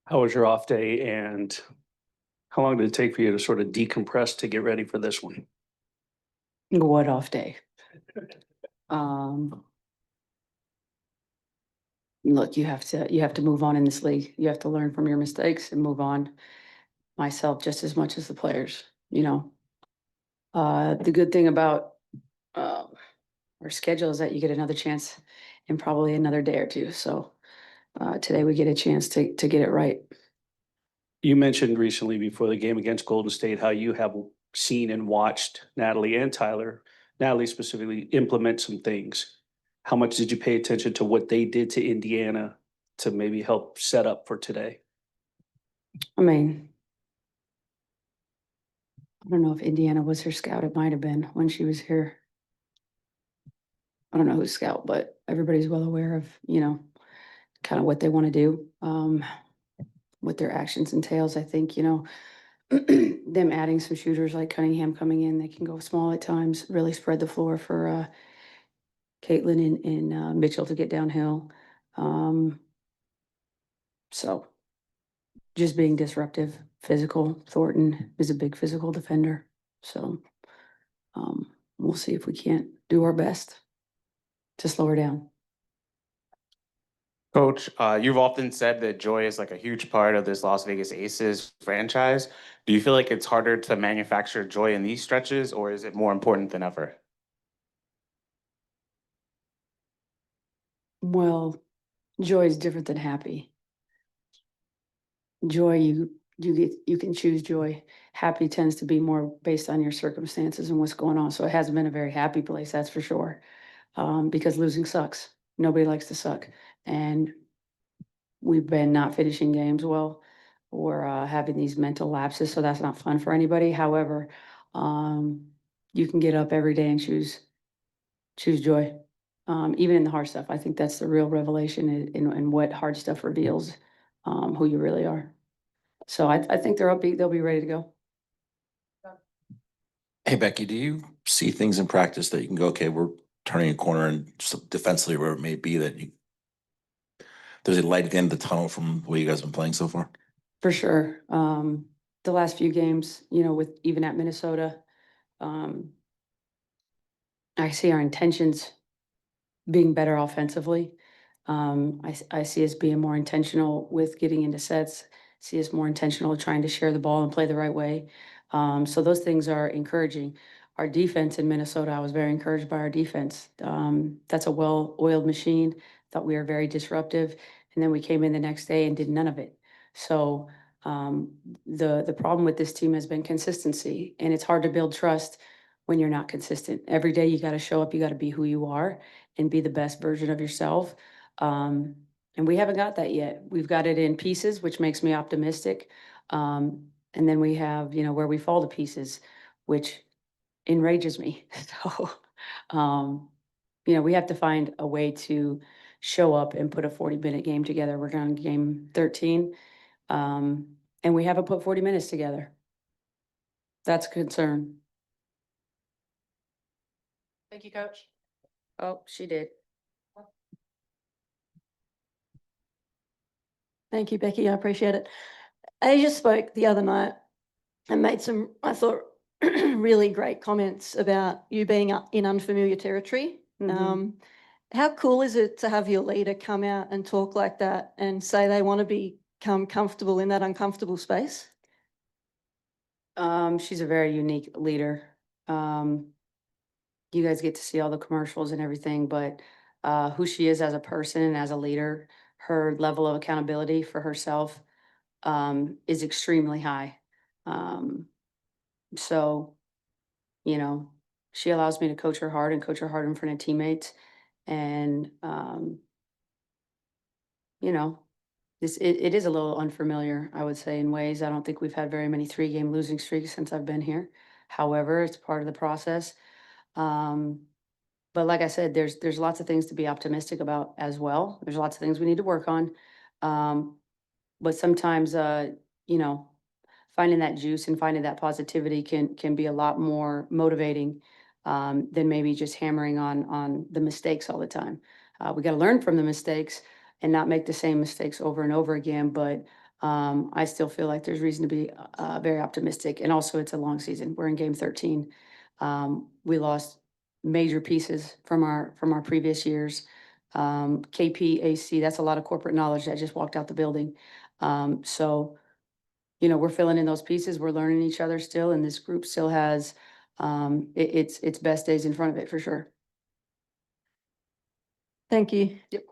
How was your off day and how long did it take for you to sort of decompress to get ready for this one? What off day? Um, Look, you have to move on in this league. You have to learn from your mistakes and move on. Myself just as much as the players, you know. The good thing about uh, our schedule is that you get another chance in probably another day or two. So today we get a chance to get it right. You mentioned recently before the game against Golden State how you have seen and watched Natalie and Tyler, Natalie specifically, implement some things. How much did you pay attention to what they did to Indiana to maybe help set up for today? I mean, I don't know if Indiana was her scout. It might have been when she was here. I don't know who's scout, but everybody's well aware of, kind of what they want to do, what their actions entails. I think, them adding some shooters like Cunningham coming in, they can go small at times, really spread the floor for Caitlin and Mitchell to get downhill. Um, so just being disruptive, physical. Thornton is a big physical defender. So we'll see if we can't do our best to slow her down. Coach, you've often said that joy is like a huge part of this Las Vegas Aces franchise. Do you feel like it's harder to manufacture joy in these stretches, or is it more important than ever? Well, joy is different than happy. Joy, you can choose joy. Happy tends to be more based on your circumstances and what's going on. So it hasn't been a very happy place, that's for sure. Because losing sucks. Nobody likes to suck, and we've been not finishing games well or having these mental lapses. So that's not fun for anybody. However, you can get up every day and choose joy. Even in the hard stuff, I think that's the real revelation in what hard stuff reveals who you really are. So I think they're upbeat. They'll be ready to go. Hey Becky, do you see things in practice that you can go, okay, we're turning a corner and just defensively where it may be that there's a light at the end of the tunnel from the way you guys have been playing so far? For sure. The last few games, with even at Minnesota, um, I see our intentions being better offensively. I see us being more intentional with getting into sets, see us more intentional trying to share the ball and play the right way. So those things are encouraging. Our defense in Minnesota, I was very encouraged by our defense. That's a well-oiled machine. Thought we were very disruptive. And then we came in the next day and did none of it. So the problem with this team has been consistency, and it's hard to build trust when you're not consistent. Every day you got to show up, you got to be who you are and be the best version of yourself. And we haven't got that yet. We've got it in pieces, which makes me optimistic. And then we have, where we fall to pieces, which enrages me. So, we have to find a way to show up and put a 40-minute game together. We're on game 13. And we haven't put 40 minutes together. That's a concern. Thank you, Coach. Oh, she did. Thank you, Becky. I appreciate it. Asia spoke the other night and made some, I thought, really great comments about you being in unfamiliar territory. Mhm. How cool is it to have your leader come out and talk like that and say they want to become comfortable in that uncomfortable space? She's a very unique leader. You guys get to see all the commercials and everything, but who she is as a person and as a leader, her level of accountability for herself is extremely high. So, you know, she allows me to coach her hard and coach her hard in front of teammates. And, you know, it is a little unfamiliar, I would say, in ways. I don't think we've had very many 3-game losing streaks since I've been here. However, it's part of the process. Um, but like I said, there's lots of things to be optimistic about as well. There's lots of things we need to work on. Um, but sometimes, you know, finding that juice and finding that positivity can be a lot more motivating than maybe just hammering on the mistakes all the time. We got to learn from the mistakes and not make the same mistakes over and over again. But I still feel like there's reason to be very optimistic. And also it's a long season. We're in game 13. We lost major pieces from our previous years. KPAC, that's a lot of corporate knowledge that just walked out the building. So, we're filling in those pieces. We're learning each other still, and this group still has its best days in front of it for sure. Thank you. Yep.